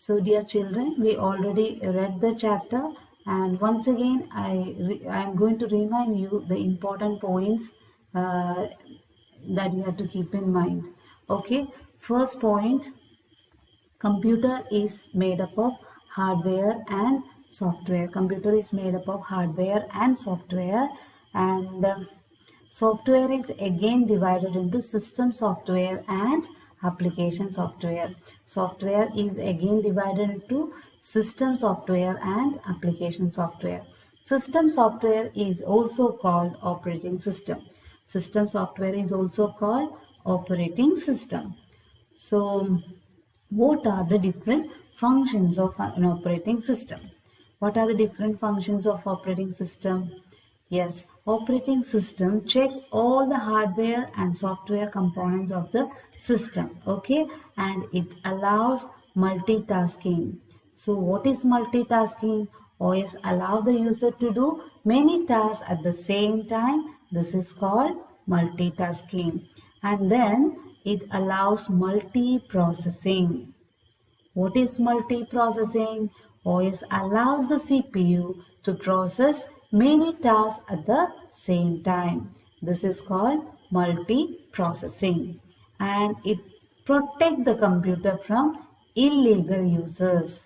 So dear children, we already read the chapter, and once again I am going to remind you the important points that you have to keep in mind. Okay, first point, computer is made up of hardware and software. Computer is made up of hardware and software, and software is again divided into system software and application software. Software is again divided into system software and application software. System software is also called operating system. System software is also called operating system. So, what are the different functions of an operating system? What are the different functions of operating system? Yes, operating system check all the hardware and software components of the system, okay, and it allows multitasking. So what is multitasking? OS allow the user to do many tasks at the same time. This is called multitasking. And then it allows multiprocessing. What is multiprocessing? OS allows the CPU to process many tasks at the same time. This is called multiprocessing, and it protects the computer from illegal users.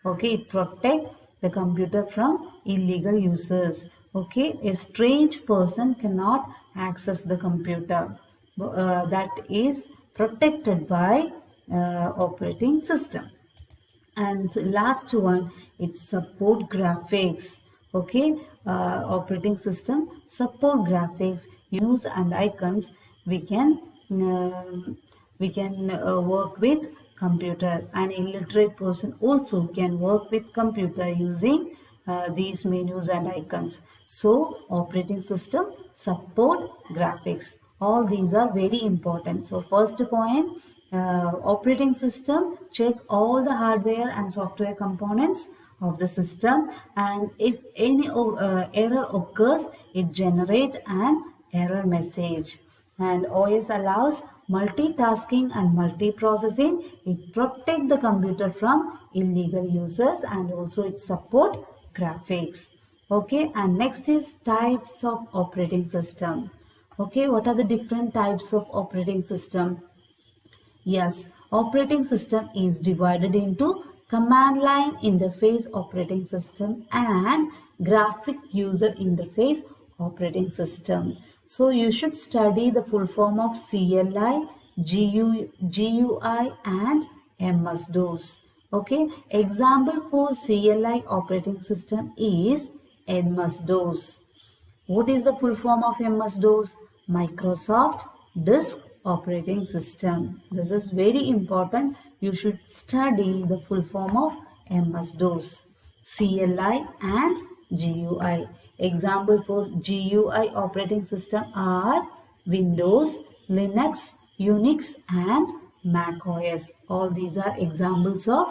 Okay, it protects the computer from illegal users. Okay, a strange person cannot access the computer. That is protected by operating system. And the last one, it's support graphics. Okay, operating system support graphics, use and icons. We can work with computer. An illiterate person also can work with computer using these menus and icons. So operating system support graphics. All these are very important. So first point, operating system check all the hardware and software components of the system, and if any error occurs, it generates an error message. And OS allows multitasking and multiprocessing. It protects the computer from illegal users, and also it support graphics. Okay, and next is types of operating system. Okay, what are the different types of operating system? Yes, operating system is divided into command line interface operating system and graphic user interface operating system. So you should study the full form of CLI, GUI and MS-DOS. Okay, example for CLI operating system is MS-DOS. What is the full form of MS-DOS? Microsoft Disk Operating System. This is very important. You should study the full form of MS-DOS, CLI and GUI. Example for GUI operating system are Windows, Linux, Unix and Mac OS. All these are examples of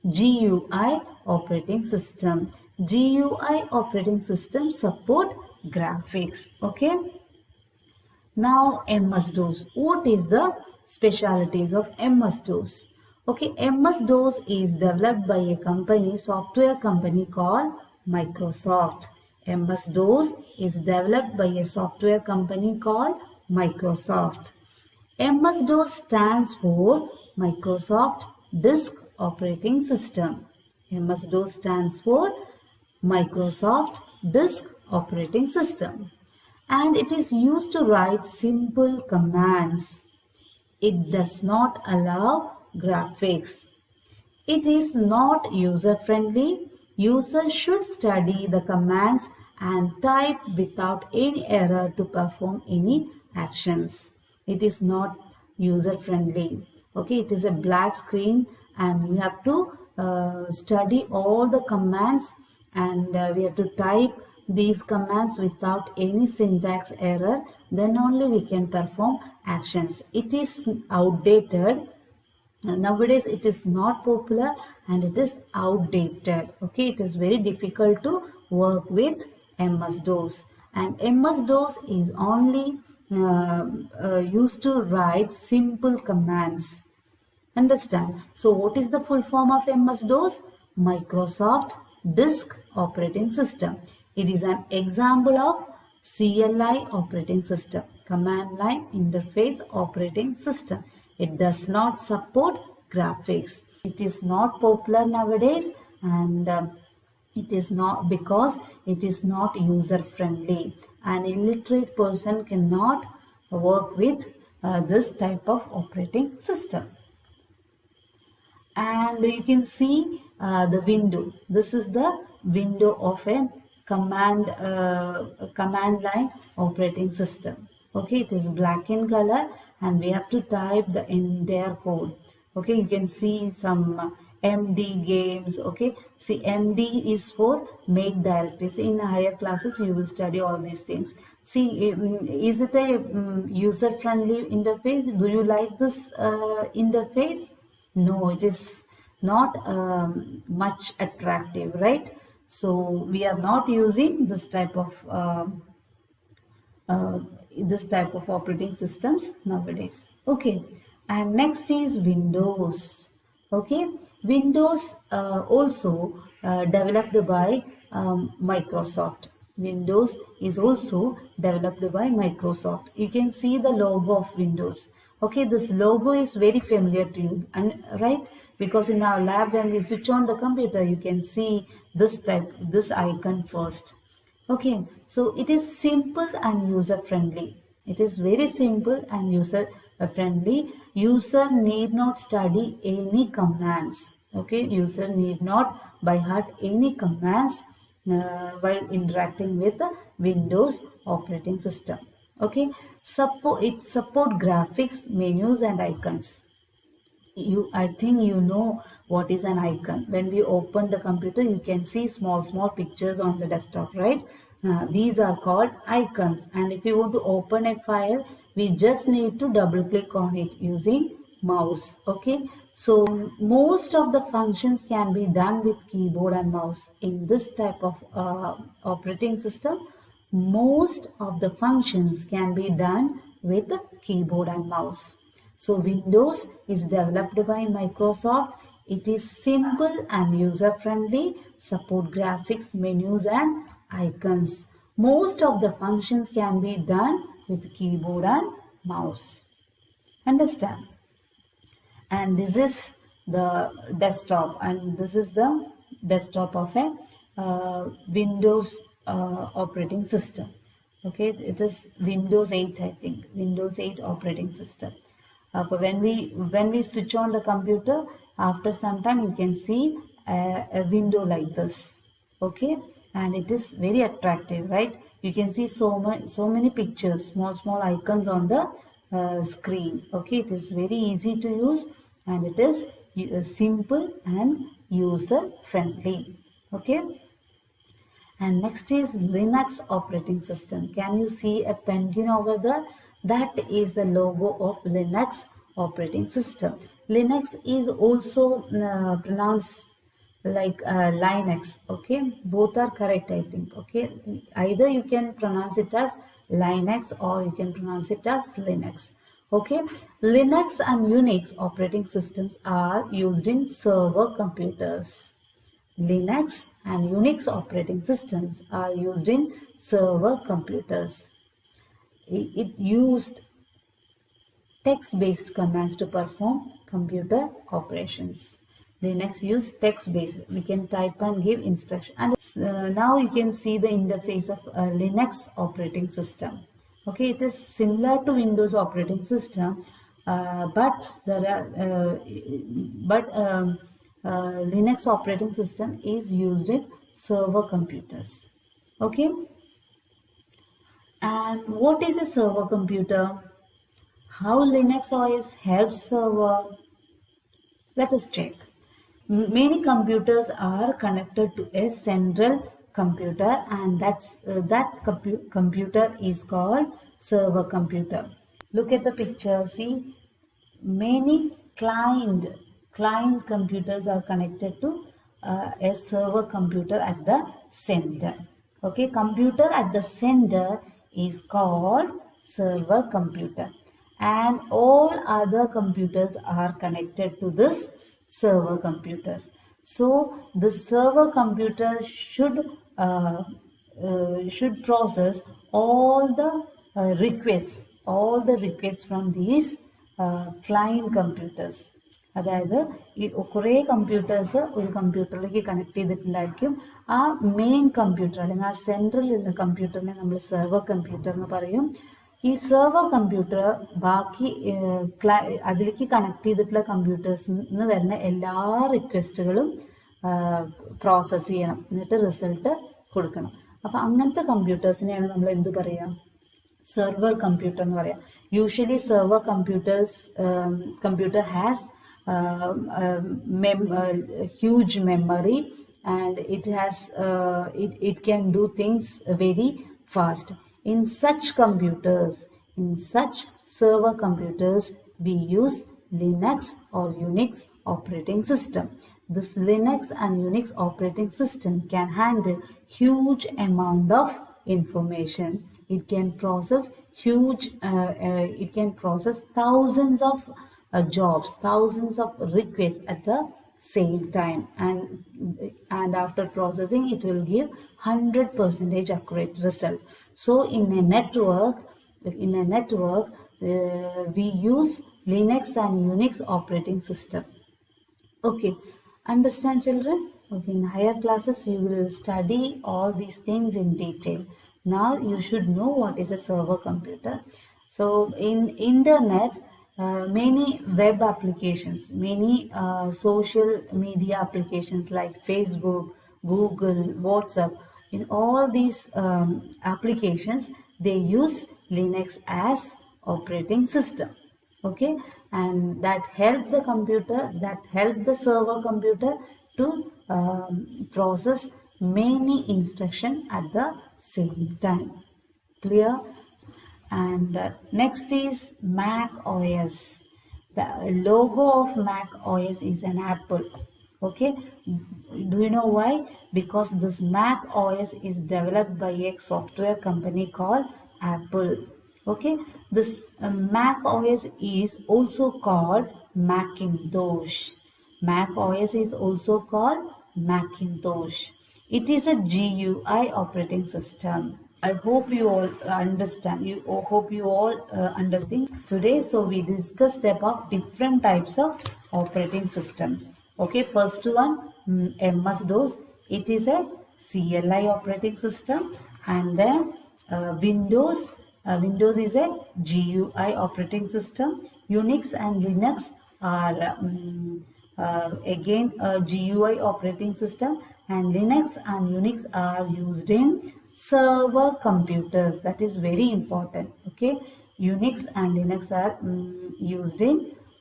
GUI operating system. GUI operating system support graphics. Okay. Now MS-DOS. What is the specialities of MS-DOS? Okay, MS-DOS is developed by a company, software company called Microsoft. MS-DOS is developed by a software company called Microsoft. MS-DOS stands for Microsoft Disk Operating System. MS-DOS stands for Microsoft Disk Operating System. And it is used to write simple commands. It does not allow graphics. It is not user-friendly. Users should study the commands and type without any error to perform any actions. It is not user-friendly. Okay, it is a black screen and we have to study all the commands, and we have to type these commands without any syntax error. Then only we can perform actions. It is outdated. Nowadays it is not popular and it is outdated. Okay, it is very difficult to work with MS-DOS, and MS-DOS is only used to write simple commands. Understand? So what is the full form of MS-DOS? Microsoft Disk Operating System. It is an example of CLI operating system, command line interface operating system. It does not support graphics. It is not popular nowadays, and it is not because it is not user friendly. An illiterate person cannot work with this type of operating system. And you can see the window. This is the window of a command line operating system. Okay, it is black in color, and we have to type the entire code. Okay, you can see some MD games. Okay, see, MD is for make directories. In higher classes you will study all these things. See, is it a user friendly interface? Do you like this interface? No, it is not much attractive, right? So we are not using this type of operating systems nowadays. Okay, and next is Windows. Okay, Windows also developed by Microsoft. Windows is also developed by Microsoft. You can see the logo of Windows. Okay, this logo is very familiar to you, and right, because in our lab when we switch on the computer, you can see this icon first. Okay, so it is simple and user friendly. It is very simple and user friendly. User need not study any commands. Okay, user need not by heart any commands while interacting with the Windows operating system. Okay, it support graphics, menus and icons. I think you know what is an icon. When we open the computer, you can see small pictures on the desktop, right? These are called icons, and if you want to open a file, we just need to double click on it using mouse. Okay, so most of the functions can be done with keyboard and mouse. In this type of operating system, most of the functions can be done with the keyboard and mouse. So Windows is developed by Microsoft. It is simple and user friendly, support graphics, menus and icons. Most of the functions can be done with keyboard and mouse. Understand? And this is the desktop, and this is the desktop of a Windows operating system. Okay, it is Windows 8, I think, Windows 8 operating system. But when we switch on the computer, after some time you can see a window like this. Okay, and it is very attractive, right? You can see so many pictures, small icons on the screen. Okay, it is very easy to use, and it is simple and user friendly. Okay, and next is Linux operating system. Can you see a penguin over there? That is the logo of Linux operating system. Linux is also pronounced like Linux. Okay, both are correct, I think. Okay, either you can pronounce it as Linux or you can pronounce it as Linux. Okay, Linux and Unix operating systems are used in server computers. Linux and Unix operating systems are used in server computers. It used text-based commands to perform computer operations. Linux use text-based. We can type and give instruction. And now you can see the interface of a Linux operating system. Okay, it is similar to Windows operating system, but Linux operating system is used in server computers. Okay. And what is a server computer? How Linux OS helps server? Let us check. Many computers are connected to a central computer, and that computer is called server computer. Look at the picture. See, many client computers are connected to a server computer at the center. Okay, computer at the center is called server computer, and all other computers are connected to this server computers. So the server computer should process all the requests from these client computers. അതായത് ഈ കുറേ computers ഒരു കമ്പ്യൂട്ടറിലേക്ക് connect ചെയ്തിട്ടുണ്ടായിരിക്കും. ആ main computer അല്ലെങ്കിൽ ആ സെൻട്രലിലുള്ള കമ്പ്യൂട്ടറിനെ നമ്മൾ server computer എന്ന് പറയും. ഈ സെർവർ കമ്പ്യൂട്ടർ ബാക്കി അതിലേക്ക് കണക്ട് ചെയ്തിട്ടുള്ള കമ്പ്യൂട്ടേഴ്സിന് വരുന്ന എല്ലാ റിക്വസ്റ്റുകളും പ്രോസസ് ചെയ്യണം, എന്നിട്ട് റിസൾട്ട് കൊടുക്കണം. അപ്പൊ അങ്ങനത്തെ കമ്പ്യൂട്ടേഴ്സിനെയാണ് നമ്മൾ എന്ത് പറയാ? സെർവർ കമ്പ്യൂട്ടർ എന്ന് പറയാം. Usually server computer has huge memory, and it can do things very fast. In such server computers, we use Linux or Unix operating system. This Linux and Unix operating system can handle huge amount of information. It can process thousands of jobs, thousands of requests at the same time, and after processing it will give 100% accurate result. So in a network we use Linux and Unix operating system. Okay, understand children? Okay, in higher classes you will study all these things in detail. Now you should know what is a server computer. So in internet, many web applications, many social media applications like Facebook, Google, WhatsApp, in all these applications they use Linux as operating system. Okay, and that help the server computer to process many instructions at the same time. Clear? And next is Mac OS. The logo of Mac OS is an apple. Okay, do you know why? Because this Mac OS is developed by a software company called Apple. Okay, this Mac OS is also called Macintosh. Mac OS is also called Macintosh. It is a GUI operating system. I hope you all understand. Understand today. So we discussed about different types of operating systems. Okay, first one, MS-DOS. It is a CLI operating system, and then Windows. Windows is a GUI operating system. Unix and Linux are again a GUI operating system, and Linux and Unix are used in server computers. That is very important. Okay, Unix and Linux are used in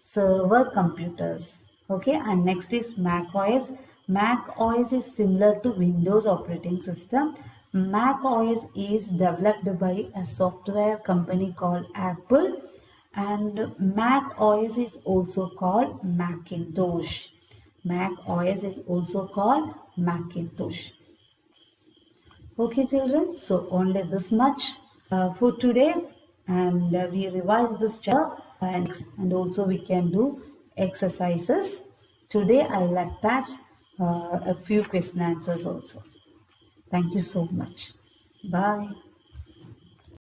server computers. Okay, and next is Mac OS. Mac OS is similar to Windows operating system. Mac OS is developed by a software company called Apple, and Mac OS is also called Macintosh. Mac OS is also called Macintosh. Okay children, so only this much for today, and we revise this chapter, and also we can do exercises. Today I will attach a few question answers also. Thank you so much. Bye.